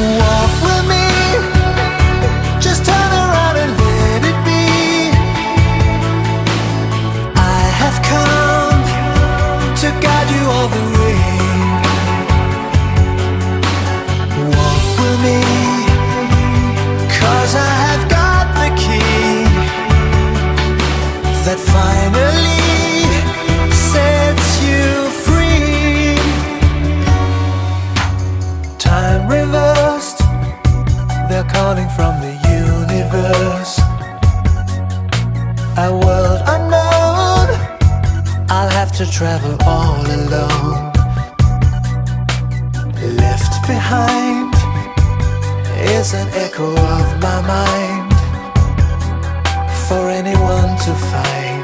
Walk with me, just turn around and let it be. I have come to guide you all the way. Walk with me, 'cause I have got the key that finally sets you free. Time reversed, they're calling from the universe. A world unknown, I'll have to travel all alone. Left behind is an echo of my mind for anyone to find.